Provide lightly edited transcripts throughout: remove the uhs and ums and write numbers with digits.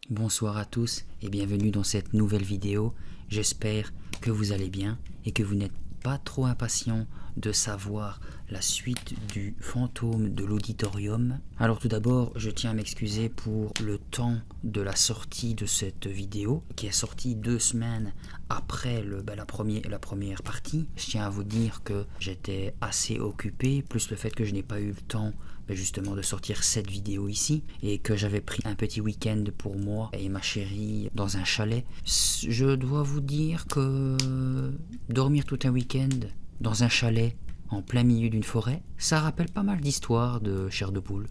Bonsoir à tous et bienvenue dans cette nouvelle vidéo. J'espère que vous allez bien et que vous n'êtes pas trop impatient de savoir la suite du fantôme de l'auditorium. Alors tout d'abord, je tiens à m'excuser pour le temps de la sortie de cette vidéo qui est sortie 2 semaines après la première partie. Je tiens à vous dire que j'étais assez occupé, plus le fait que je n'ai pas eu le temps justement de sortir cette vidéo ici et que j'avais pris un petit week-end pour moi et ma chérie dans un chalet. Je dois vous dire que dormir tout un week-end dans un chalet en plein milieu d'une forêt, ça rappelle pas mal d'histoires de chair de poule.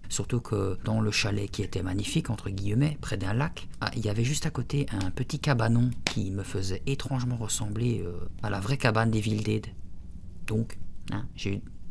Surtout que dans le chalet qui était magnifique, entre guillemets, près d'un lac, il y avait juste à côté un petit cabanon qui me faisait étrangement ressembler à la vraie cabane des Wildead. Donc,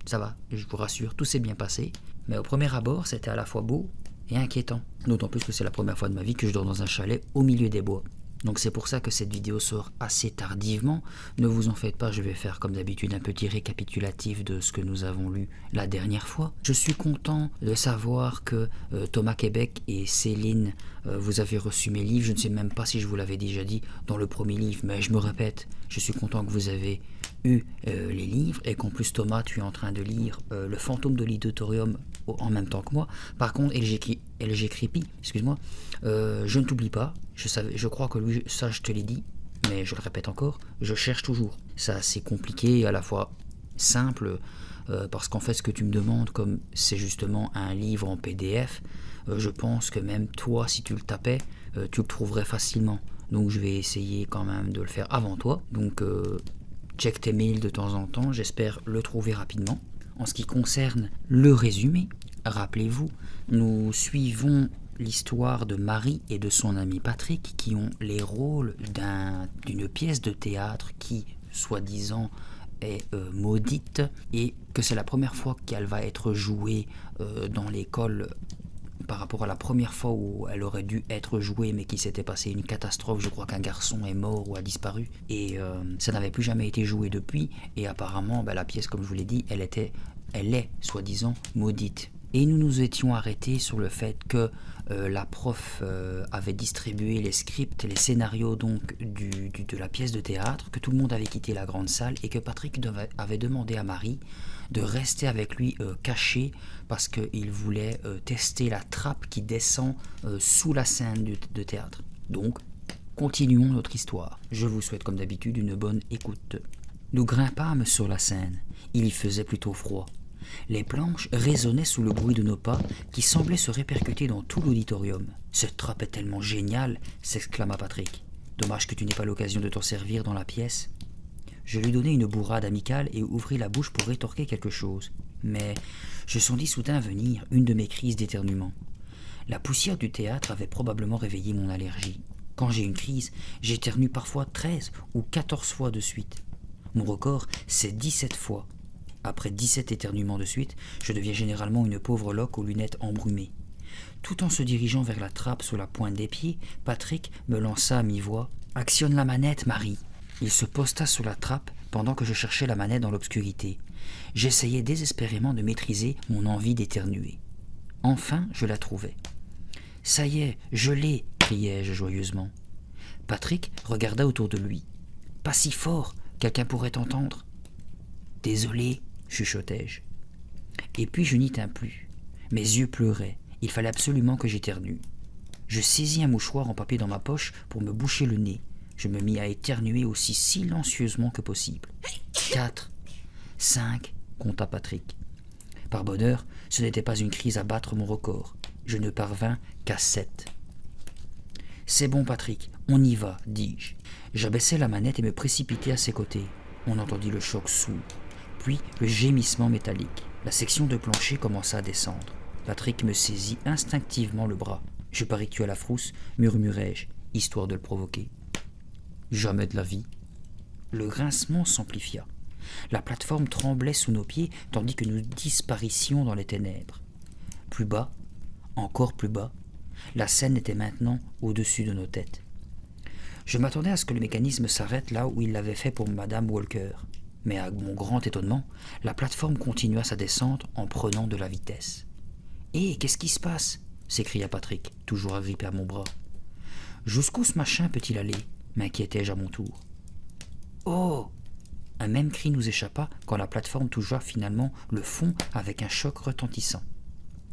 ça va, je vous rassure, tout s'est bien passé. Mais au premier abord, c'était à la fois beau et inquiétant. D'autant plus que c'est la première fois de ma vie que je dors dans un chalet au milieu des bois. Donc c'est pour ça que cette vidéo sort assez tardivement. Ne vous en faites pas, je vais faire comme d'habitude un petit récapitulatif de ce que nous avons lu la dernière fois. Je suis content de savoir que Thomas Québec et Céline, vous avez reçu mes livres. Je ne sais même pas si je vous l'avais déjà dit dans le premier livre, mais je me répète, je suis content que vous avez eu les livres et qu'en plus Thomas, tu es en train de lire Le fantôme de l'auditorium en même temps que moi. Par contre, LG Creepy, excuse-moi, je ne t'oublie pas. Je crois que lui, ça je te l'ai dit, mais je le répète encore, je cherche toujours. C'est assez compliqué et à la fois simple, parce qu'en fait ce que tu me demandes, comme c'est justement un livre en PDF, je pense que même toi, si tu le tapais, tu le trouverais facilement. Donc je vais essayer quand même de le faire avant toi. Donc check tes mails de temps en temps, j'espère le trouver rapidement. En ce qui concerne le résumé, rappelez-vous, nous suivons l'histoire de Marie et de son ami Patrick qui ont les rôles d'une pièce de théâtre qui, soi-disant, est maudite et que c'est la première fois qu'elle va être jouée dans l'école par rapport à la première fois où elle aurait dû être jouée mais qui s'était passé une catastrophe. Je crois qu'un garçon est mort ou a disparu et ça n'avait plus jamais été joué depuis et apparemment la pièce, comme je vous l'ai dit, elle est soi-disant maudite. Et nous nous étions arrêtés sur le fait que la prof avait distribué les scripts, les scénarios donc de la pièce de théâtre, que tout le monde avait quitté la grande salle et que Patrick avait demandé à Marie de rester avec lui caché parce qu'il voulait tester la trappe qui descend sous la scène de théâtre. Donc, continuons notre histoire. Je vous souhaite comme d'habitude une bonne écoute. Nous grimpâmes sur la scène. Il y faisait plutôt froid. Les planches résonnaient sous le bruit de nos pas qui semblaient se répercuter dans tout l'auditorium. « Cette trappe est tellement géniale !» s'exclama Patrick. « Dommage que tu n'aies pas l'occasion de t'en servir dans la pièce. » Je lui donnai une bourrade amicale et ouvris la bouche pour rétorquer quelque chose. Mais je sentis soudain venir une de mes crises d'éternuement. La poussière du théâtre avait probablement réveillé mon allergie. Quand j'ai une crise, j'éternue parfois 13 ou 14 fois de suite. Mon record, c'est 17 fois. Après 17 éternuements de suite, je deviens généralement une pauvre loque aux lunettes embrumées. Tout en se dirigeant vers la trappe sur la pointe des pieds, Patrick me lança à mi-voix « Actionne la manette, Marie !» Il se posta sur la trappe pendant que je cherchais la manette dans l'obscurité. J'essayais désespérément de maîtriser mon envie d'éternuer. Enfin, je la trouvai. « Ça y est, je l'ai !» criai-je joyeusement. Patrick regarda autour de lui. « Pas si fort, quelqu'un pourrait entendre. »« Désolé, » chuchotai-je. Et puis je n'y tins plus. Mes yeux pleuraient. Il fallait absolument que j'éternue. Je saisis un mouchoir en papier dans ma poche pour me boucher le nez. Je me mis à éternuer aussi silencieusement que possible. 4, 5, compta Patrick. Par bonheur, ce n'était pas une crise à battre mon record. Je ne parvins qu'à 7. « C'est bon, Patrick, on y va, dis-je. » J'abaissai la manette et me précipitai à ses côtés. On entendit le choc sourd, puis le gémissement métallique. La section de plancher commença à descendre. Patrick me saisit instinctivement le bras. « Je parie que tu as la frousse, » murmurai-je, histoire de le provoquer. Jamais de la vie. Le grincement s'amplifia. La plateforme tremblait sous nos pieds tandis que nous disparissions dans les ténèbres. Plus bas, encore plus bas, la scène était maintenant au-dessus de nos têtes. Je m'attendais à ce que le mécanisme s'arrête là où il l'avait fait pour Madame Walker. Mais à mon grand étonnement, la plateforme continua sa descente en prenant de la vitesse. « Hé, qu'est-ce qui se passe ?» s'écria Patrick, toujours agrippé à mon bras. Jusqu'où ce machin peut-il aller m'inquiétai-je à mon tour. Oh! Un même cri nous échappa quand la plateforme toucha finalement le fond avec un choc retentissant.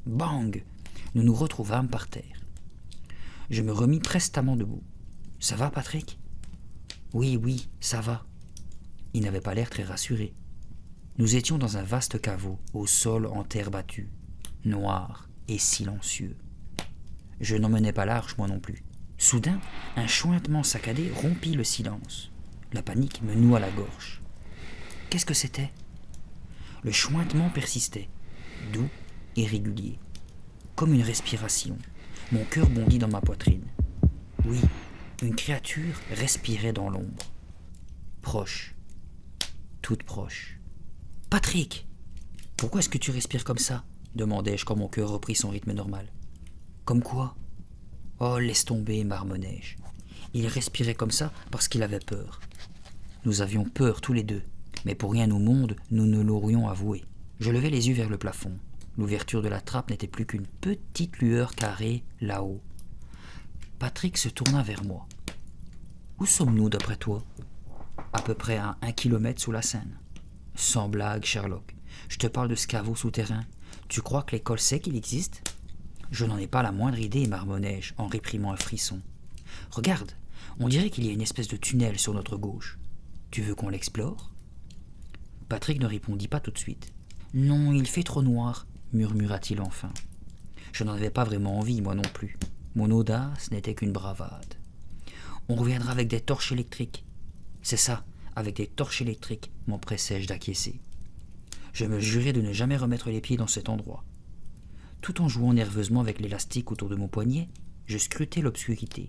Bang! Nous nous retrouvâmes par terre. Je me remis prestement debout. Ça va, Patrick? Oui, oui, ça va. Il n'avait pas l'air très rassuré. Nous étions dans un vaste caveau, au sol en terre battue, noir et silencieux. Je n'en menais pas large, moi non plus. Soudain, un chointement saccadé rompit le silence. La panique me noua la gorge. Qu'est-ce que c'était? Le chointement persistait, doux et régulier, comme une respiration. Mon cœur bondit dans ma poitrine. Oui, une créature respirait dans l'ombre. Proche, toute proche. « Patrick, pourquoi est-ce que tu respires comme ça ?» demandai-je quand mon cœur reprit son rythme normal. « Comme quoi ?»« Oh, laisse tomber, marmonnai-je. Il respirait comme ça parce qu'il avait peur. Nous avions peur tous les deux, mais pour rien au monde, nous ne l'aurions avoué. Je levai les yeux vers le plafond. L'ouverture de la trappe n'était plus qu'une petite lueur carrée là-haut. Patrick se tourna vers moi. « Où sommes-nous d'après toi ?»« À peu près à 1 kilomètre sous la Seine. » « Sans blague, Sherlock. Je te parle de ce caveau souterrain. Tu crois que l'école sait qu'il existe ?»« Je n'en ai pas la moindre idée, marmonnai-je, en réprimant un frisson. Regarde, on dirait qu'il y a une espèce de tunnel sur notre gauche. Tu veux qu'on l'explore ?» Patrick ne répondit pas tout de suite. « Non, il fait trop noir, » murmura-t-il enfin. Je n'en avais pas vraiment envie, moi non plus. Mon audace n'était qu'une bravade. « On reviendra avec des torches électriques. »« C'est ça, avec des torches électriques, » m'empressai-je d'acquiescer. Je me jurai de ne jamais remettre les pieds dans cet endroit. Tout en jouant nerveusement avec l'élastique autour de mon poignet, je scrutais l'obscurité.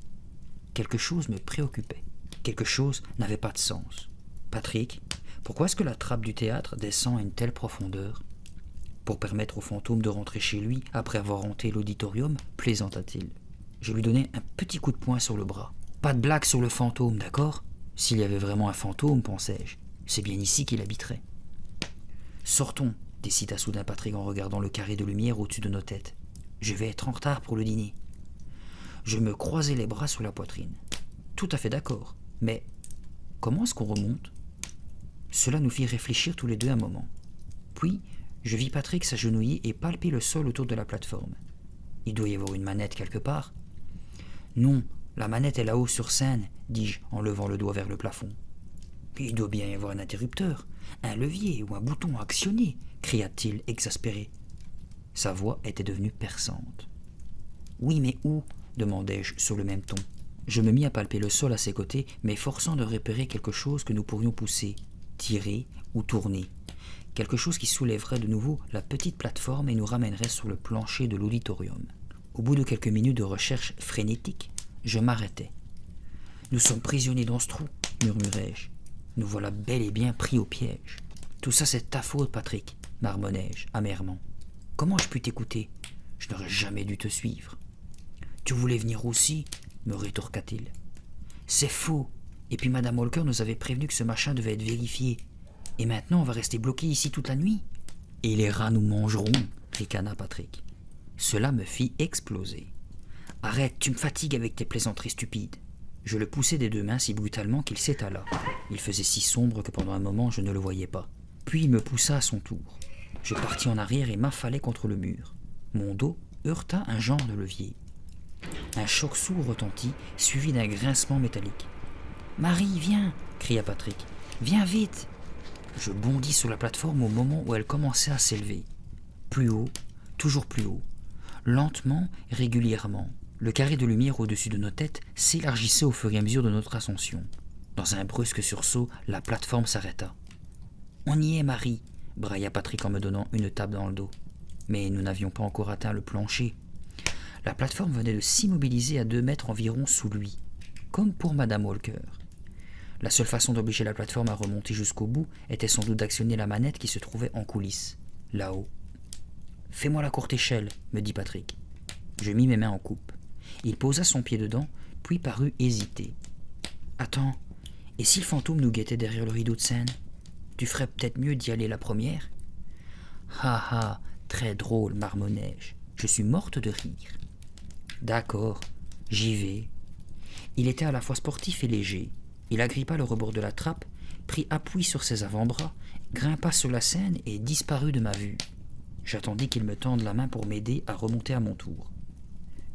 Quelque chose me préoccupait. Quelque chose n'avait pas de sens. « Patrick, pourquoi est-ce que la trappe du théâtre descend à une telle profondeur ?»« Pour permettre au fantôme de rentrer chez lui après avoir hanté l'auditorium, plaisanta-t-il. Je lui donnai un petit coup de poing sur le bras. « Pas de blague sur le fantôme, d'accord ? S'il y avait vraiment un fantôme, pensai-je, c'est bien ici qu'il habiterait. »« Sortons, décida soudain Patrick en regardant le carré de lumière au-dessus de nos têtes. Je vais être en retard pour le dîner. » Je me croisai les bras sur la poitrine. Tout à fait d'accord, mais comment est-ce qu'on remonte ? Cela nous fit réfléchir tous les deux un moment. Puis, je vis Patrick s'agenouiller et palper le sol autour de la plateforme. Il doit y avoir une manette quelque part. Non, la manette est là-haut sur scène, dis-je en levant le doigt vers le plafond. Il doit bien y avoir un interrupteur, un levier ou un bouton à actionner, cria-t-il exaspéré. Sa voix était devenue perçante. Oui, mais où ? Demandai-je sur le même ton. Je me mis à palper le sol à ses côtés, m'efforçant de repérer quelque chose que nous pourrions pousser, tirer ou tourner. Quelque chose qui soulèverait de nouveau la petite plateforme et nous ramènerait sur le plancher de l'auditorium. Au bout de quelques minutes de recherche frénétique, je m'arrêtai. « Nous sommes prisonniers dans ce trou, » murmurai-je. « Nous voilà bel et bien pris au piège. »« Tout ça, c'est ta faute, Patrick, » marmonnai-je amèrement. « Comment je puis t'écouter ? Je n'aurais jamais dû te suivre. »« Tu voulais venir aussi ?» me rétorqua-t-il. « C'est faux. Et puis Madame Walker nous avait prévenu que ce machin devait être vérifié. Et maintenant, on va rester bloqué ici toute la nuit ? » « Et les rats nous mangeront, » ricana Patrick. Cela me fit exploser. « Arrête, tu me fatigues avec tes plaisanteries stupides. » Je le poussai des 2 mains si brutalement qu'il s'étala. Il faisait si sombre que pendant un moment je ne le voyais pas. Puis il me poussa à son tour. Je partis en arrière et m'affalai contre le mur. Mon dos heurta un genre de levier. Un choc sourd retentit, suivi d'un grincement métallique. « Marie, viens !» cria Patrick. « Viens vite !» Je bondis sur la plateforme au moment où elle commençait à s'élever. Plus haut, toujours plus haut. Lentement, régulièrement, le carré de lumière au-dessus de nos têtes s'élargissait au fur et à mesure de notre ascension. Dans un brusque sursaut, la plateforme s'arrêta. « On y est, Marie !» brailla Patrick en me donnant une tape dans le dos. Mais nous n'avions pas encore atteint le plancher. La plateforme venait de s'immobiliser à 2 mètres environ sous lui, comme pour Madame Walker. La seule façon d'obliger la plateforme à remonter jusqu'au bout était sans doute d'actionner la manette qui se trouvait en coulisses, là-haut. « Fais-moi la courte échelle, » me dit Patrick. Je mis mes mains en coupe. Il posa son pied dedans, puis parut hésiter. « Attends, et si le fantôme nous guettait derrière le rideau de scène ? Tu ferais peut-être mieux d'y aller la première ?»« Ha ha, très drôle, marmonnai-je. Je suis morte de rire. D'accord, j'y vais. Il était à la fois sportif et léger. Il agrippa le rebord de la trappe, prit appui sur ses avant-bras, grimpa sur la scène et disparut de ma vue. J'attendis qu'il me tende la main pour m'aider à remonter à mon tour.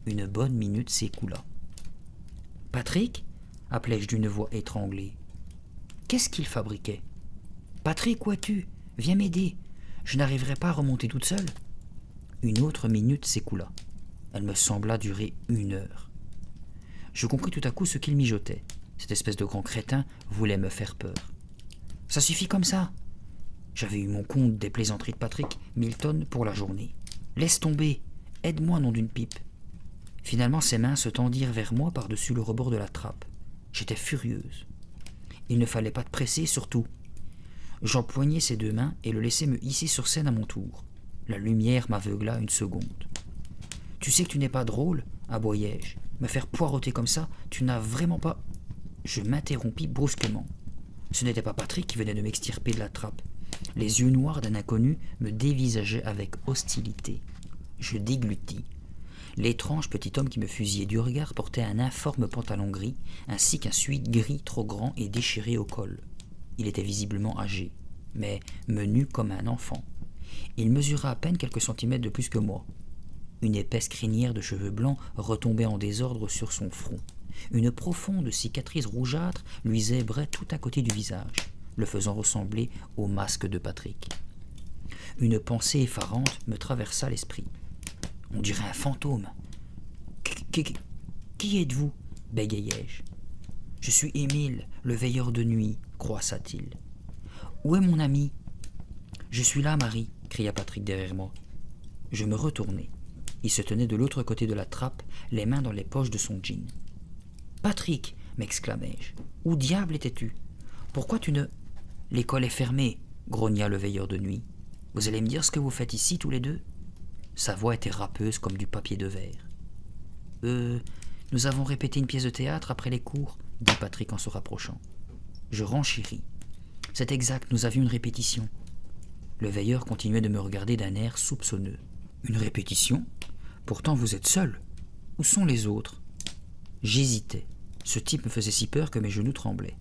Une bonne minute s'écoula. « Patrick » appelai-je d'une voix étranglée. Qu'est-ce qu'il fabriquait ? « Patrick, où es-tu ? Viens m'aider. Je n'arriverai pas à remonter toute seule. » Une autre minute s'écoula. Elle me sembla durer 1 heure. Je compris tout à coup ce qu'il mijotait. Cette espèce de grand crétin voulait me faire peur. « Ça suffit comme ça !» J'avais eu mon compte des plaisanteries de Patrick Milton pour la journée. « Laisse tomber, aide-moi, nom d'une pipe !» Finalement, ses mains se tendirent vers moi par-dessus le rebord de la trappe. J'étais furieuse. Il ne fallait pas te presser, surtout. J'empoignai ses 2 mains et le laissai me hisser sur scène à mon tour. La lumière m'aveugla 1 seconde. « Tu sais que tu n'es pas drôle ?» aboyai-je. « Me faire poireauter comme ça, tu n'as vraiment pas... » Je m'interrompis brusquement. Ce n'était pas Patrick qui venait de m'extirper de la trappe. Les yeux noirs d'un inconnu me dévisageaient avec hostilité. Je déglutis. L'étrange petit homme qui me fusillait du regard portait un informe pantalon gris, ainsi qu'un sweat gris trop grand et déchiré au col. Il était visiblement âgé, mais menu comme un enfant. Il mesura à peine quelques centimètres de plus que moi. Une épaisse crinière de cheveux blancs retombait en désordre sur son front. Une profonde cicatrice rougeâtre lui zébrait tout à côté du visage, le faisant ressembler au masque de Patrick. Une pensée effarante me traversa l'esprit. On dirait un fantôme. Qui êtes-vous ? Bégayai-je. Je suis Émile, le veilleur de nuit, croissa-t-il. Où est mon ami ? Je suis là, Marie, cria Patrick derrière moi. Je me retournai. Il se tenait de l'autre côté de la trappe, les mains dans les poches de son jean. Patrick, m'exclamai-je, où diable étais-tu ? Pourquoi tu ne... L'école est fermée, grogna le veilleur de nuit. Vous allez me dire ce que vous faites ici tous les deux ? Sa voix était râpeuse comme du papier de verre. Nous avons répété une pièce de théâtre après les cours, dit Patrick en se rapprochant. Je renchéris. C'est exact, nous avions une répétition. Le veilleur continuait de me regarder d'un air soupçonneux. Une répétition ? Pourtant vous êtes seul. Où sont les autres ? J'hésitais. Ce type me faisait si peur que mes genoux tremblaient.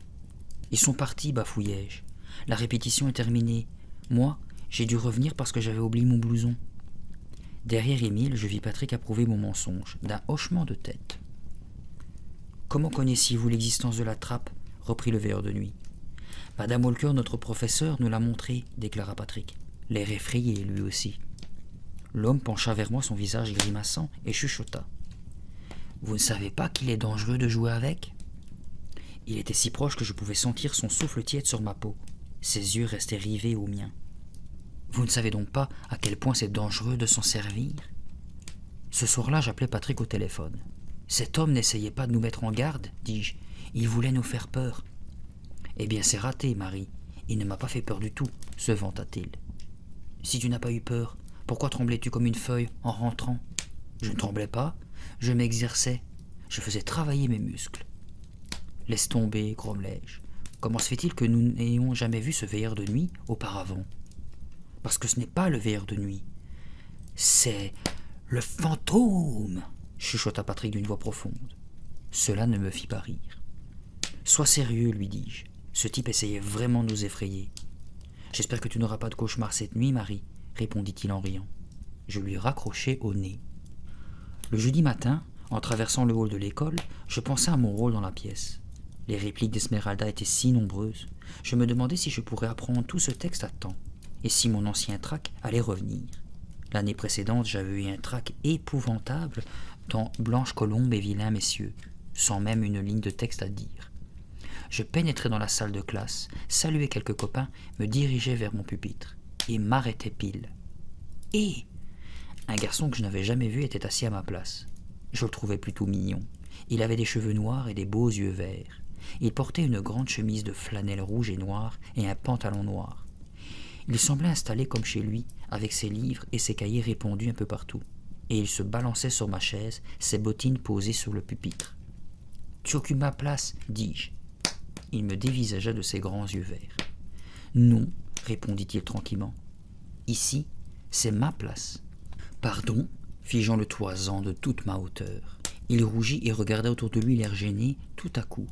Ils sont partis, bafouillai-je. La répétition est terminée. Moi, j'ai dû revenir parce que j'avais oublié mon blouson. Derrière Émile, je vis Patrick approuver mon mensonge, d'un hochement de tête. « Comment connaissiez-vous l'existence de la trappe ?» reprit le veilleur de nuit. « Madame Walker, notre professeur, nous l'a montré, » déclara Patrick, l'air effrayé lui aussi. L'homme pencha vers moi son visage grimaçant et chuchota. « Vous ne savez pas qu'il est dangereux de jouer avec ?» Il était si proche que je pouvais sentir son souffle tiède sur ma peau. Ses yeux restaient rivés aux miens. « Vous ne savez donc pas à quel point c'est dangereux de s'en servir ?» Ce soir-là, j'appelai Patrick au téléphone. « Cet homme n'essayait pas de nous mettre en garde, dis-je. Il voulait nous faire peur. »« Eh bien, c'est raté, Marie. Il ne m'a pas fait peur du tout, se vanta-t-il. »« Si tu n'as pas eu peur, pourquoi tremblais-tu comme une feuille en rentrant ?»« Je ne tremblais pas, je m'exerçais. Je faisais travailler mes muscles. »« Laisse tomber, grommelai-je. Comment se fait-il que nous n'ayons jamais vu ce veilleur de nuit auparavant ? » Parce que ce n'est pas le veilleur de nuit. C'est le fantôme, chuchota Patrick d'une voix profonde. Cela ne me fit pas rire. Sois sérieux, lui dis-je. Ce type essayait vraiment de nous effrayer. J'espère que tu n'auras pas de cauchemar cette nuit, Marie, répondit-il en riant. Je lui raccrochai au nez. Le jeudi matin, en traversant le hall de l'école, je pensais à mon rôle dans la pièce. Les répliques d'Esmeralda étaient si nombreuses. Je me demandais si je pourrais apprendre tout ce texte à temps. Et si mon ancien trac allait revenir. L'année précédente, j'avais eu un trac épouvantable dans Blanche Colombe et Vilain Messieurs, sans même une ligne de texte à dire. Je pénétrais dans la salle de classe, saluais quelques copains, me dirigeais vers mon pupitre, et m'arrêtais pile. Et un garçon que je n'avais jamais vu était assis à ma place. Je le trouvais plutôt mignon. Il avait des cheveux noirs et des beaux yeux verts. Il portait une grande chemise de flanelle rouge et noire et un pantalon noir. Il semblait installé comme chez lui, avec ses livres et ses cahiers répandus un peu partout, et il se balançait sur ma chaise, ses bottines posées sur le pupitre. « Tu occupes ma place, dis-je. » Il me dévisagea de ses grands yeux verts. « Non, répondit-il tranquillement. « Ici, c'est ma place. »« Pardon ?» figeant le toisant de toute ma hauteur. Il rougit et regarda autour de lui l'air gêné tout à coup.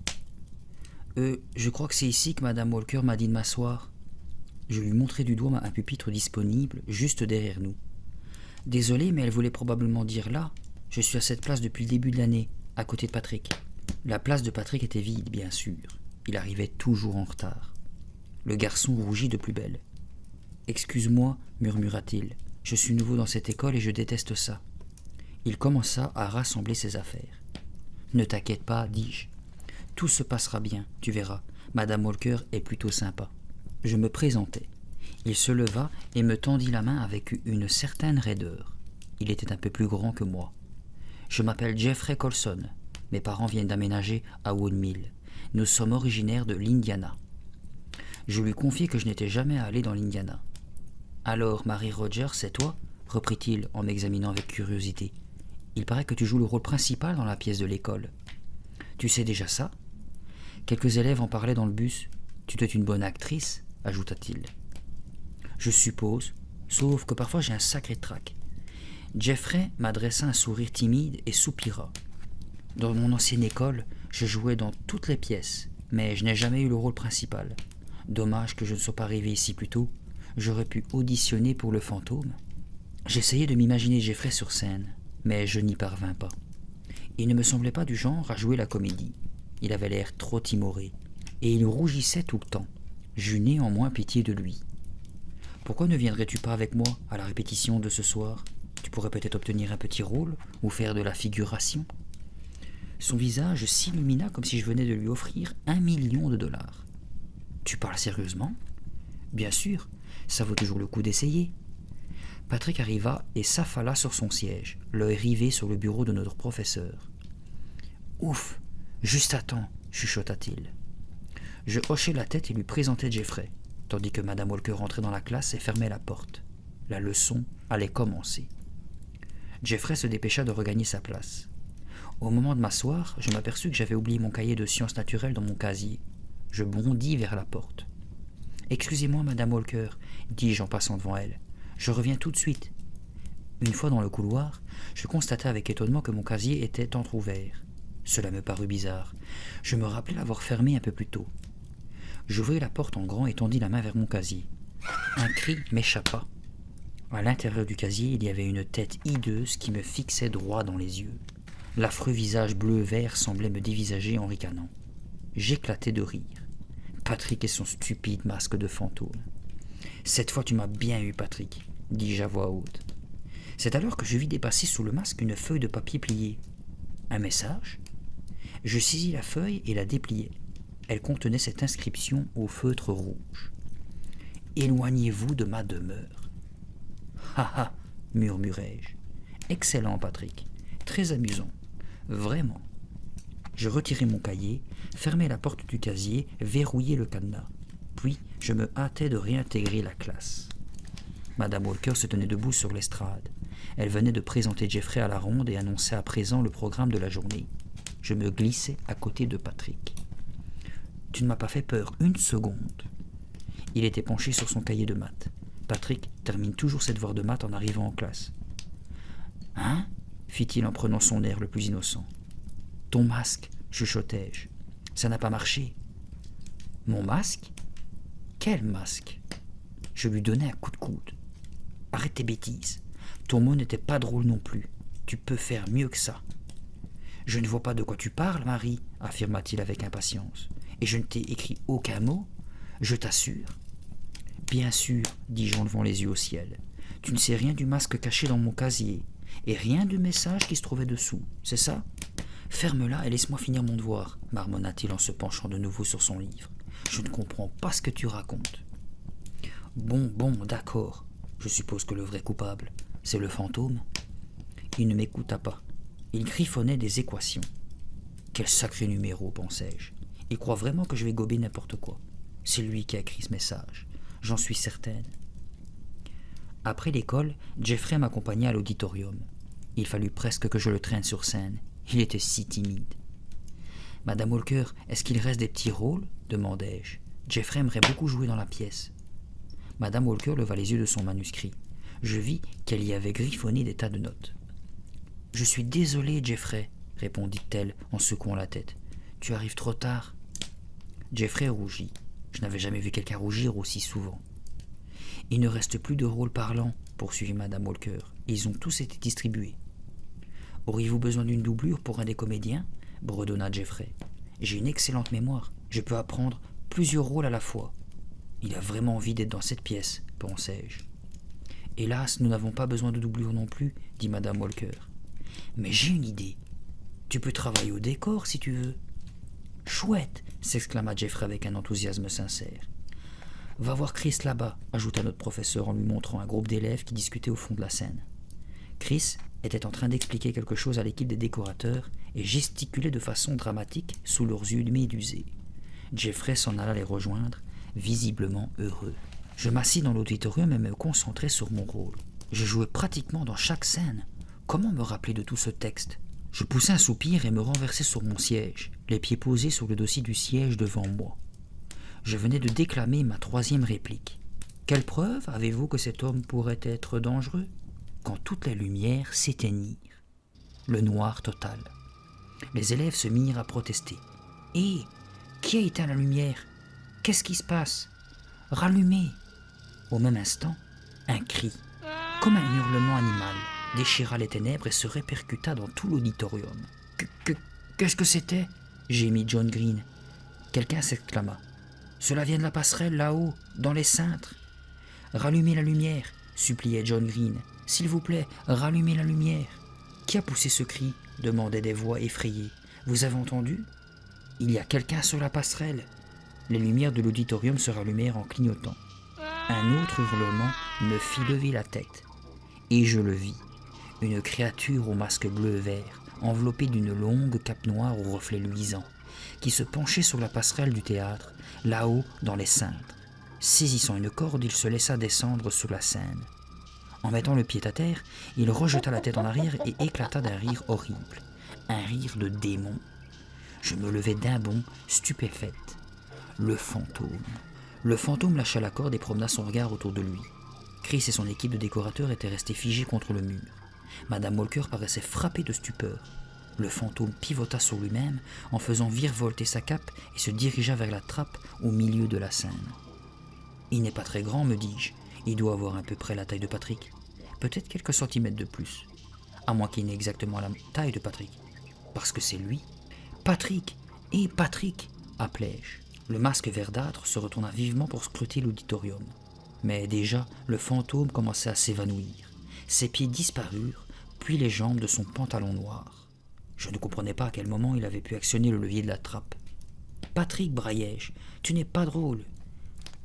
Je crois que c'est ici que Madame Walker m'a dit de m'asseoir. Je lui montrai du doigt un pupitre disponible juste derrière nous. Désolé, mais elle voulait probablement dire là. Je suis à cette place depuis le début de l'année, à côté de Patrick. La place de Patrick était vide, bien sûr. Il arrivait toujours en retard. Le garçon rougit de plus belle. « Excuse-moi, murmura-t-il. Je suis nouveau dans cette école et je déteste ça. » Il commença à rassembler ses affaires. « Ne t'inquiète pas, dis-je. Tout se passera bien, tu verras. Madame Walker est plutôt sympa. » Je me présentai. Il se leva et me tendit la main avec une certaine raideur. Il était un peu plus grand que moi. « Je m'appelle Jeffrey Colson. Mes parents viennent d'aménager à Woodmill. Nous sommes originaires de l'Indiana. » Je lui confiai que je n'étais jamais allé dans l'Indiana. « Alors, Marie Rogers, c'est toi ?» reprit-il en m'examinant avec curiosité. « Il paraît que tu joues le rôle principal dans la pièce de l'école. Tu sais déjà ça ? Quelques élèves en parlaient dans le bus. Tu dois être une bonne actrice, ajouta-t-il. Je suppose, sauf que parfois j'ai un sacré trac. Jeffrey m'adressa un sourire timide et soupira. Dans mon ancienne école, je jouais dans toutes les pièces, mais je n'ai jamais eu le rôle principal. Dommage que je ne sois pas arrivé ici plus tôt. J'aurais pu auditionner pour le fantôme. J'essayais de m'imaginer Jeffrey sur scène, mais je n'y parvins pas. Il ne me semblait pas du genre à jouer la comédie. Il avait l'air trop timoré, et il rougissait tout le temps. J'eus néanmoins pitié de lui. « Pourquoi ne viendrais-tu pas avec moi à la répétition de ce soir ? Tu pourrais peut-être obtenir un petit rôle ou faire de la figuration. » Son visage s'illumina comme si je venais de lui offrir 1 million de dollars. « Tu parles sérieusement ? » ?»« Bien sûr, ça vaut toujours le coup d'essayer. » Patrick arriva et s'affala sur son siège, l'œil rivé sur le bureau de notre professeur. « Ouf, juste à temps, chuchota-t-il. Je hochai la tête et lui présentai Jeffrey, tandis que Madame Walker rentrait dans la classe et fermait la porte. La leçon allait commencer. Jeffrey se dépêcha de regagner sa place. Au moment de m'asseoir, je m'aperçus que j'avais oublié mon cahier de sciences naturelles dans mon casier. Je bondis vers la porte. « Excusez-moi, Madame Walker, dis-je en passant devant elle. Je reviens tout de suite. » Une fois dans le couloir, je constatai avec étonnement que mon casier était entrouvert. Cela me parut bizarre. Je me rappelais l'avoir fermé un peu plus tôt. J'ouvris la porte en grand et tendis la main vers mon casier. Un cri m'échappa. À l'intérieur du casier, il y avait une tête hideuse qui me fixait droit dans les yeux. L'affreux visage bleu-vert semblait me dévisager en ricanant. J'éclatai de rire. Patrick et son stupide masque de fantôme. « Cette fois tu m'as bien eu, Patrick, » dis-je à voix haute. C'est alors que je vis dépasser sous le masque une feuille de papier pliée. Un message ? Je saisis la feuille et la dépliai. Elle contenait cette inscription au feutre rouge. « Éloignez-vous de ma demeure. »« Ha ha !» murmurai-je. « Excellent, Patrick. Très amusant. Vraiment. » Je retirai mon cahier, fermai la porte du casier, verrouillai le cadenas. Puis je me hâtai de réintégrer la classe. Madame Walker se tenait debout sur l'estrade. Elle venait de présenter Jeffrey à la ronde et annonçait à présent le programme de la journée. Je me glissai à côté de Patrick. « Tu ne m'as pas fait peur une seconde. » Il était penché sur son cahier de maths. Patrick termine toujours ses devoirs de maths en arrivant en classe. « Hein ?» fit-il en prenant son air le plus innocent. « Ton masque, chuchotai-je. Ça n'a pas marché. »« Mon masque ? Quel masque ?» Je lui donnai un coup de coude. « Arrête tes bêtises. Ton mot n'était pas drôle non plus. Tu peux faire mieux que ça. »« Je ne vois pas de quoi tu parles, Marie, » affirma-t-il avec impatience. « Et je ne t'ai écrit aucun mot, je t'assure. »« Bien sûr, dis-je en levant les yeux au ciel. Tu ne sais rien du masque caché dans mon casier, et rien du message qui se trouvait dessous, c'est ça ? Ferme-la et laisse-moi finir mon devoir, marmonna-t-il en se penchant de nouveau sur son livre. Je ne comprends pas ce que tu racontes. Bon, d'accord. Je suppose que le vrai coupable, c'est le fantôme. Il ne m'écouta pas. Il griffonnait des équations. Quel sacré numéro, pensai-je. Il croit vraiment que je vais gober n'importe quoi. C'est lui qui a écrit ce message. J'en suis certaine. Après l'école, Jeffrey m'accompagna à l'auditorium. Il fallut presque que je le traîne sur scène. Il était si timide. « Madame Walker, est-ce qu'il reste des petits rôles ?» demandai-je. Jeffrey aimerait beaucoup jouer dans la pièce. Madame Walker leva les yeux de son manuscrit. Je vis qu'elle y avait griffonné des tas de notes. Je suis désolée, Jeffrey, répondit-elle en secouant la tête. Tu arrives trop tard. Jeffrey rougit. Je n'avais jamais vu quelqu'un rougir aussi souvent. Il ne reste plus de rôles parlants, poursuivit Madame Walker. Ils ont tous été distribués. Auriez-vous besoin d'une doublure pour un des comédiens ? Bredonna Jeffrey. J'ai une excellente mémoire. Je peux apprendre plusieurs rôles à la fois. Il a vraiment envie d'être dans cette pièce, pensai-je. Hélas, nous n'avons pas besoin de doublure non plus, dit Madame Walker. Mais j'ai une idée. Tu peux travailler au décor si tu veux. Chouette, s'exclama Jeffrey avec un enthousiasme sincère. Va voir Chris là-bas, ajouta notre professeur en lui montrant un groupe d'élèves qui discutaient au fond de la scène. Chris était en train d'expliquer quelque chose à l'équipe des décorateurs et gesticulait de façon dramatique sous leurs yeux médusés. Jeffrey s'en alla les rejoindre, visiblement heureux. Je m'assis dans l'auditorium et me concentrai sur mon rôle. Je jouais pratiquement dans chaque scène. Comment me rappeler de tout ce texte ? Je poussai un soupir et me renversai sur mon siège, les pieds posés sur le dossier du siège devant moi. Je venais de déclamer ma 3e réplique. Quelle preuve avez-vous que cet homme pourrait être dangereux ? Quand toutes les lumières s'éteignirent. Le noir total. Les élèves se mirent à protester. « Hé, qui a éteint la lumière ? Qu'est-ce qui se passe ? Rallumez !» Au même instant, un cri, comme un hurlement animal, déchira les ténèbres et se répercuta dans tout l'auditorium. « Qu'est-ce que c'était ?» gémit John Green. Quelqu'un s'exclama. « Cela vient de la passerelle là-haut, dans les cintres. »« Rallumez la lumière !» suppliait John Green. « S'il vous plaît, rallumez la lumière !» « Qui a poussé ce cri ?» demandaient des voix effrayées. « Vous avez entendu ? Il y a quelqu'un sur la passerelle !» Les lumières de l'auditorium se rallumèrent en clignotant. Un autre hurlement me fit lever la tête. Et je le vis. Une créature au masque bleu-vert, enveloppée d'une longue cape noire aux reflets luisants, qui se penchait sur la passerelle du théâtre, là-haut dans les cintres. Saisissant une corde, il se laissa descendre sur la scène. En mettant le pied à terre, il rejeta la tête en arrière et éclata d'un rire horrible. Un rire de démon. Je me levai d'un bond, stupéfaite. Le fantôme. Le fantôme lâcha la corde et promena son regard autour de lui. Chris et son équipe de décorateurs étaient restés figés contre le mur. Madame Walker paraissait frappée de stupeur. Le fantôme pivota sur lui-même en faisant virevolter sa cape et se dirigea vers la trappe au milieu de la scène. « Il n'est pas très grand, me dis-je. Il doit avoir à peu près la taille de Patrick. Peut-être quelques centimètres de plus. À moins qu'il n'ait exactement la taille de Patrick. Parce que c'est lui. Patrick ! Hé, Patrick !» appelai-je. Le masque verdâtre se retourna vivement pour scruter l'auditorium. Mais déjà, le fantôme commençait à s'évanouir. Ses pieds disparurent, puis les jambes de son pantalon noir. Je ne comprenais pas à quel moment il avait pu actionner le levier de la trappe. « Patrick, braillai-je, tu n'es pas drôle !»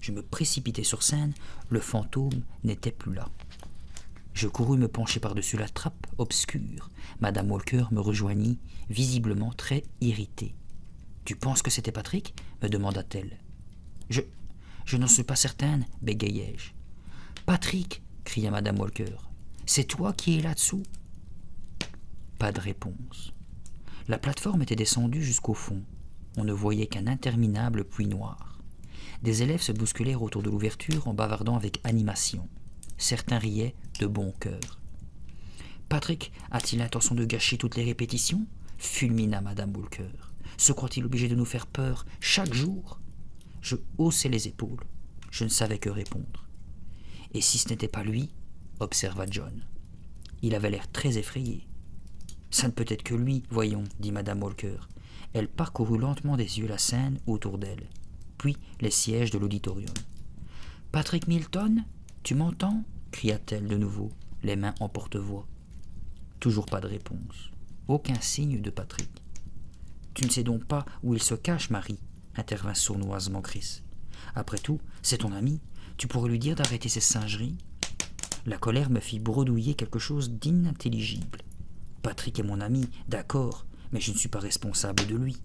Je me précipitai sur scène, le fantôme n'était plus là. Je courus me pencher par-dessus la trappe obscure. Madame Walker me rejoignit, visiblement très irritée. « Tu penses que c'était Patrick ?» me demanda-t-elle. Je n'en suis pas certaine, bégayai-je. « Patrick !» cria Madame Walker. « C'est toi qui es là-dessous ?» Pas de réponse. La plateforme était descendue jusqu'au fond. On ne voyait qu'un interminable puits noir. Des élèves se bousculèrent autour de l'ouverture en bavardant avec animation. Certains riaient de bon cœur. « Patrick a-t-il l'intention de gâcher toutes les répétitions ?» fulmina Madame Walker. « Se croit-il obligé de nous faire peur chaque jour ?» Je haussai les épaules. Je ne savais que répondre. « Et si ce n'était pas lui ?» observa John. Il avait l'air très effrayé. « Ça ne peut être que lui, voyons, » dit Madame Walker. Elle parcourut lentement des yeux la scène autour d'elle, puis les sièges de l'auditorium. « Patrick Milton, tu m'entends ?» cria-t-elle de nouveau, les mains en porte-voix. Toujours pas de réponse. Aucun signe de Patrick. « Tu ne sais donc pas où il se cache, Marie ?» intervint sournoisement Chris. « Après tout, c'est ton ami. Tu pourrais lui dire d'arrêter ses singeries ?» La colère me fit bredouiller quelque chose d'inintelligible. Patrick est mon ami, d'accord, mais je ne suis pas responsable de lui.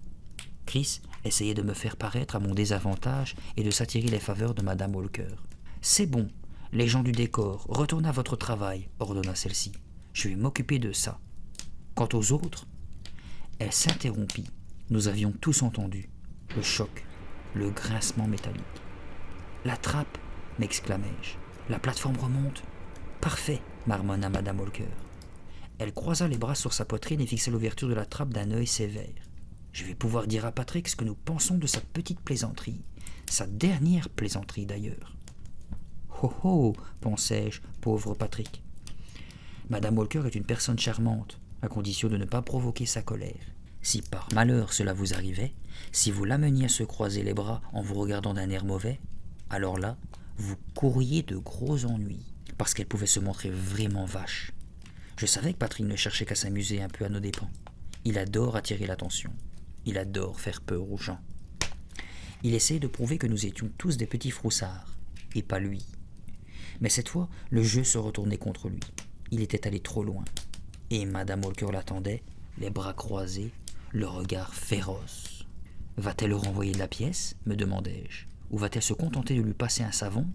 Chris essayait de me faire paraître à mon désavantage et de s'attirer les faveurs de Madame Walker. « C'est bon, les gens du décor, retournez à votre travail, » ordonna celle-ci. « Je vais m'occuper de ça. Quant aux autres... » Elle s'interrompit. Nous avions tous entendu. Le choc, le grincement métallique. « La trappe !» m'exclamai-je. « La plateforme remonte !»« Parfait !» marmonna Madame Walker. Elle croisa les bras sur sa poitrine et fixa l'ouverture de la trappe d'un œil sévère. Je vais pouvoir dire à Patrick ce que nous pensons de sa petite plaisanterie. Sa dernière plaisanterie d'ailleurs. Oh oh, pensai-je, pauvre Patrick. Madame Walker est une personne charmante, à condition de ne pas provoquer sa colère. Si par malheur cela vous arrivait, si vous l'ameniez à se croiser les bras en vous regardant d'un air mauvais, alors là, vous courriez de gros ennuis, parce qu'elle pouvait se montrer vraiment vache. Je savais que Patrick ne cherchait qu'à s'amuser un peu à nos dépens. Il adore attirer l'attention. Il adore faire peur aux gens. Il essayait de prouver que nous étions tous des petits froussards, et pas lui. Mais cette fois, le jeu se retournait contre lui. Il était allé trop loin. Et Madame Walker l'attendait, les bras croisés, le regard féroce. Va-t-elle le renvoyer de la pièce, me demandai-je, ou va-t-elle se contenter de lui passer un savon?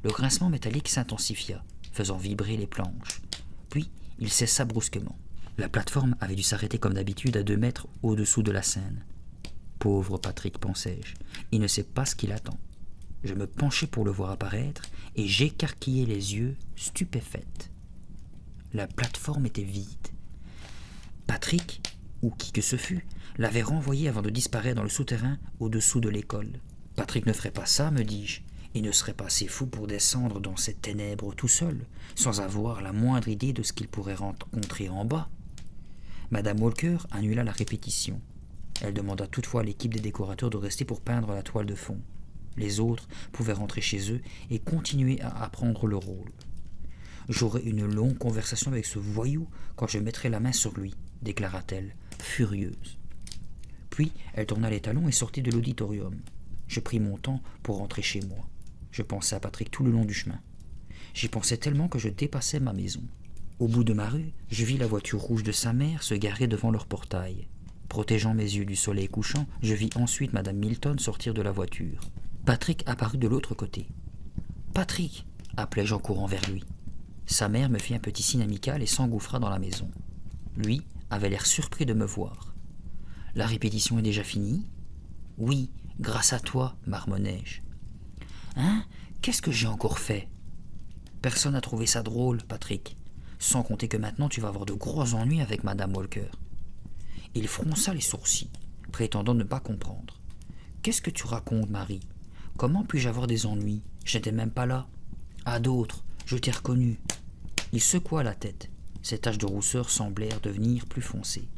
Le grincement métallique s'intensifia, faisant vibrer les planches. Puis, il cessa brusquement. La plateforme avait dû s'arrêter comme d'habitude à 2 mètres au-dessous de la scène. Pauvre Patrick, pensai-je, il ne sait pas ce qu'il attend. Je me penchai pour le voir apparaître et j'écarquillai les yeux, stupéfaite. La plateforme était vide. Patrick, ou qui que ce fût, l'avait renvoyé avant de disparaître dans le souterrain au-dessous de l'école. Patrick ne ferait pas ça, me dis-je. Il ne serait pas assez fou pour descendre dans ces ténèbres tout seul, sans avoir la moindre idée de ce qu'il pourrait rencontrer en bas. Madame Walker annula la répétition. Elle demanda toutefois à l'équipe des décorateurs de rester pour peindre la toile de fond. Les autres pouvaient rentrer chez eux et continuer à apprendre le rôle. J'aurai une longue conversation avec ce voyou quand je mettrai la main sur lui, déclara-t-elle, furieuse. Puis elle tourna les talons et sortit de l'auditorium. Je pris mon temps pour rentrer chez moi. Je pensais à Patrick tout le long du chemin. J'y pensais tellement que je dépassais ma maison. Au bout de ma rue, je vis la voiture rouge de sa mère se garer devant leur portail. Protégeant mes yeux du soleil couchant, je vis ensuite Madame Milton sortir de la voiture. Patrick apparut de l'autre côté. « Patrick !» appelai-je en courant vers lui. Sa mère me fit un petit signe amical et s'engouffra dans la maison. Lui avait l'air surpris de me voir. « La répétition est déjà finie ?»« Oui, grâce à toi, marmonnai-je. »« Hein ? Qu'est-ce que j'ai encore fait ?»« Personne n'a trouvé ça drôle, Patrick. Sans compter que maintenant tu vas avoir de gros ennuis avec Madame Walker. » Il fronça les sourcils, prétendant ne pas comprendre. « Qu'est-ce que tu racontes, Marie ? Comment puis-je avoir des ennuis ? Je n'étais même pas là. »« À d'autres, je t'ai reconnu. » Il secoua la tête. Ses taches de rousseur semblèrent devenir plus foncées.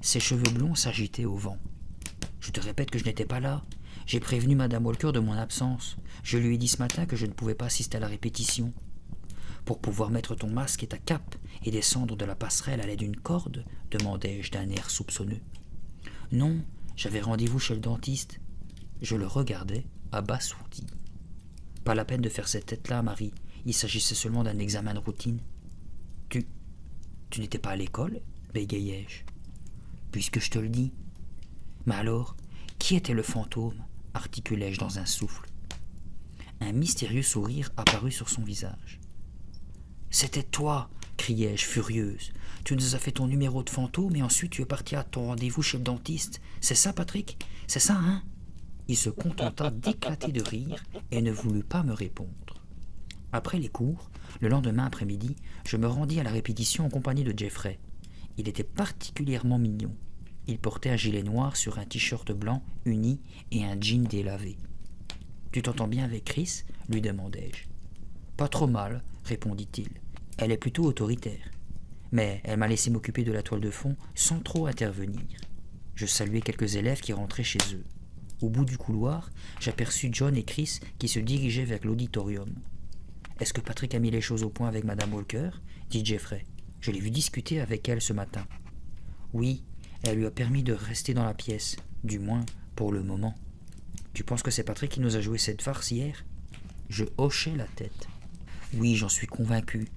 Ses cheveux blonds s'agitaient au vent. « Je te répète que je n'étais pas là. J'ai prévenu Madame Walker de mon absence. Je lui ai dit ce matin que je ne pouvais pas assister à la répétition. » « Pour pouvoir mettre ton masque et ta cape et descendre de la passerelle à l'aide d'une corde ?» demandai-je d'un air soupçonneux. « Non, j'avais rendez-vous chez le dentiste. » Je le regardais, abasourdi. « Pas la peine de faire cette tête-là, Marie. Il s'agissait seulement d'un examen de routine. »« Tu n'étais pas à l'école ?» bégayai-je. « Puisque je te le dis. »« Mais alors, qui était le fantôme ?» articulai-je dans un souffle. Un mystérieux sourire apparut sur son visage. « C'était toi !» criai-je, furieuse. « Tu nous as fait ton numéro de fantôme et ensuite tu es parti à ton rendez-vous chez le dentiste. C'est ça, Patrick? C'est ça, hein ?» Il se contenta d'éclater de rire et ne voulut pas me répondre. Après les cours, le lendemain après-midi, je me rendis à la répétition en compagnie de Jeffrey. Il était particulièrement mignon. Il portait un gilet noir sur un t-shirt blanc uni et un jean délavé. « Tu t'entends bien avec Chris ?» lui demandai-je. « Pas trop mal, » répondit-il. « Elle est plutôt autoritaire. Mais elle m'a laissé m'occuper de la toile de fond sans trop intervenir. » Je saluai quelques élèves qui rentraient chez eux. Au bout du couloir, j'aperçus John et Chris qui se dirigeaient vers l'auditorium. « Est-ce que Patrick a mis les choses au point avec Madame Walker ?» dit Jeffrey. « Je l'ai vu discuter avec elle ce matin. »« Oui, elle lui a permis de rester dans la pièce, du moins pour le moment. »« Tu penses que c'est Patrick qui nous a joué cette farce hier ?» Je hochai la tête. « Oui, j'en suis convaincu.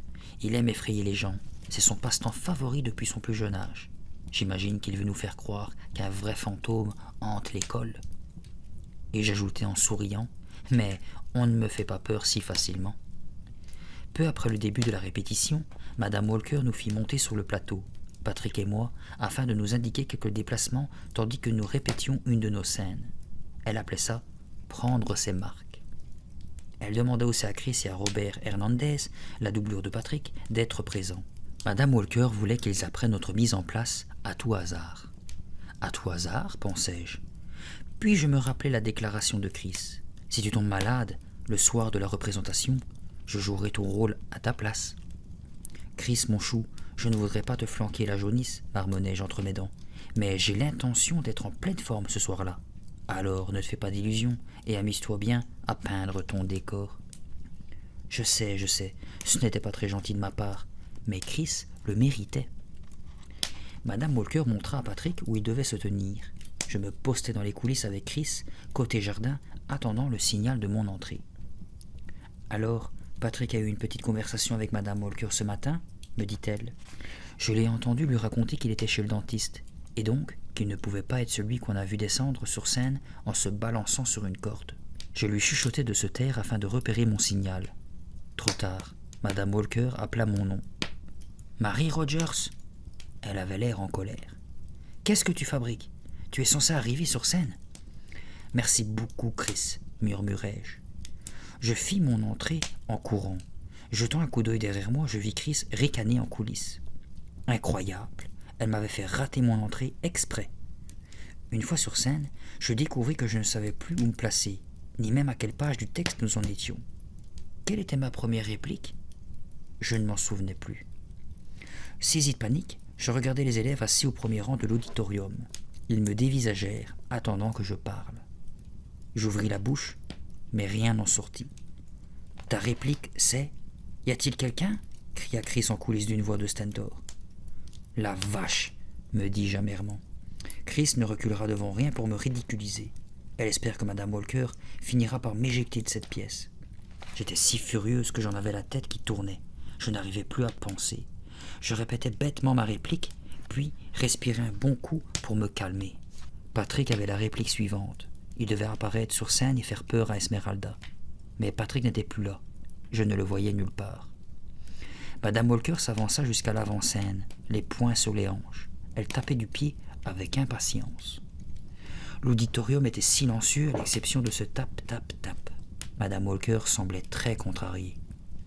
Il aime effrayer les gens. C'est son passe-temps favori depuis son plus jeune âge. J'imagine qu'il veut nous faire croire qu'un vrai fantôme hante l'école. » Et j'ajoutai en souriant, « Mais on ne me fait pas peur si facilement. » Peu après le début de la répétition, Madame Walker nous fit monter sur le plateau, Patrick et moi, afin de nous indiquer quelques déplacements tandis que nous répétions une de nos scènes. Elle appelait ça « prendre ses marques ». Elle demanda aussi à Chris et à Robert Hernandez, la doublure de Patrick, d'être présents. Madame Walker voulait qu'ils apprennent notre mise en place à tout hasard. À tout hasard, pensai-je. Puis je me rappelai la déclaration de Chris. Si tu tombes malade, le soir de la représentation, je jouerai ton rôle à ta place. Chris, mon chou, je ne voudrais pas te flanquer la jaunisse, marmonnai-je entre mes dents, mais j'ai l'intention d'être en pleine forme ce soir-là. Alors ne te fais pas d'illusions et amuse-toi bien à peindre ton décor. Je sais, ce n'était pas très gentil de ma part, mais Chris le méritait. Madame Walker montra à Patrick où il devait se tenir. Je me postai dans les coulisses avec Chris, côté jardin, attendant le signal de mon entrée. Alors, Patrick a eu une petite conversation avec Madame Walker ce matin, me dit-elle. Je l'ai entendu lui raconter qu'il était chez le dentiste, et donc qu'il ne pouvait pas être celui qu'on a vu descendre sur scène en se balançant sur une corde. Je lui chuchotai de se taire afin de repérer mon signal. Trop tard, Madame Walker appela mon nom. « Marie Rogers !» Elle avait l'air en colère. « Qu'est-ce que tu fabriques ? Tu es censé arriver sur scène ?»« Merci beaucoup, Chris, » murmurai-je. Je fis mon entrée en courant. Jetant un coup d'œil derrière moi, je vis Chris ricaner en coulisses. Incroyable, elle m'avait fait rater mon entrée exprès. Une fois sur scène, je découvris que je ne savais plus où me placer, ni même à quelle page du texte nous en étions. Quelle était ma première réplique ? Je ne m'en souvenais plus. Saisi de panique, je regardais les élèves assis au premier rang de l'auditorium. Ils me dévisagèrent, attendant que je parle. J'ouvris la bouche, mais rien n'en sortit. « Ta réplique, c'est « Y a-t-il quelqu'un » cria Chris en coulisses d'une voix de stentor. « La vache !» me dis-je amèrement. Chris ne reculera devant rien pour me ridiculiser. Elle espère que Madame Walker finira par m'éjecter de cette pièce. J'étais si furieuse que j'en avais la tête qui tournait. Je n'arrivais plus à penser. Je répétais bêtement ma réplique, puis respirais un bon coup pour me calmer. Patrick avait la réplique suivante. Il devait apparaître sur scène et faire peur à Esmeralda. Mais Patrick n'était plus là. Je ne le voyais nulle part. Madame Walker s'avança jusqu'à l'avant-scène, les poings sur les hanches. Elle tapait du pied avec impatience. L'auditorium était silencieux à l'exception de ce tap-tap-tap. Madame Walker semblait très contrariée.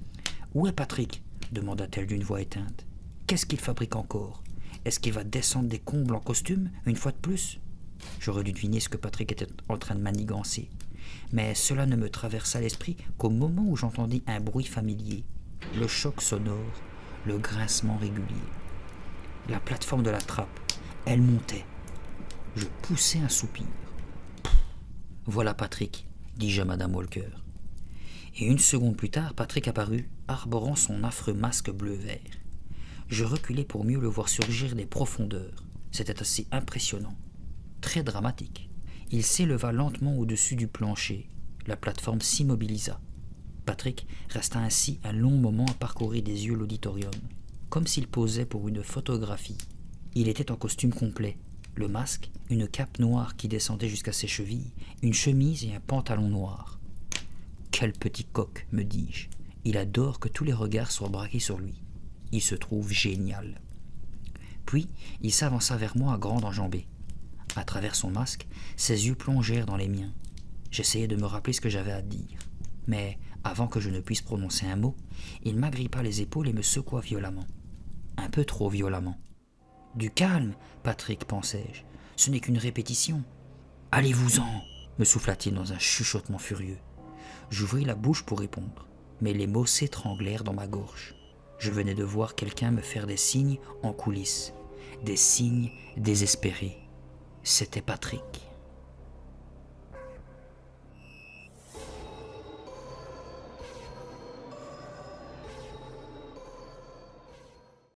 « Où est Patrick ?» demanda-t-elle d'une voix éteinte. « Qu'est-ce qu'il fabrique encore ? Est-ce qu'il va descendre des combles en costume, une fois de plus ?» J'aurais dû deviner ce que Patrick était en train de manigancer. Mais cela ne me traversa l'esprit qu'au moment où j'entendis un bruit familier, le choc sonore, le grincement régulier. La plateforme de la trappe, elle montait. Je poussai un soupir. « Voilà Patrick », dis-je à Madame Walker. Et une seconde plus tard, Patrick apparut, arborant son affreux masque bleu-vert. Je reculai pour mieux le voir surgir des profondeurs. C'était assez impressionnant, très dramatique. Il s'éleva lentement au-dessus du plancher. La plateforme s'immobilisa. Patrick resta ainsi un long moment à parcourir des yeux l'auditorium, comme s'il posait pour une photographie. Il était en costume complet, le masque, une cape noire qui descendait jusqu'à ses chevilles, une chemise et un pantalon noir. Quel petit coq, me dis-je. Il adore que tous les regards soient braqués sur lui. Il se trouve génial. Puis, il s'avança vers moi à grande enjambée. À travers son masque, ses yeux plongèrent dans les miens. J'essayais de me rappeler ce que j'avais à dire. Mais, avant que je ne puisse prononcer un mot, il m'agrippa les épaules et me secoua violemment. Un peu trop violemment. « Du calme, Patrick, pensai-je. Ce n'est qu'une répétition. »« Allez-vous-en » me souffla-t-il dans un chuchotement furieux. J'ouvris la bouche pour répondre, mais les mots s'étranglèrent dans ma gorge. Je venais de voir quelqu'un me faire des signes en coulisses. Des signes désespérés. C'était Patrick.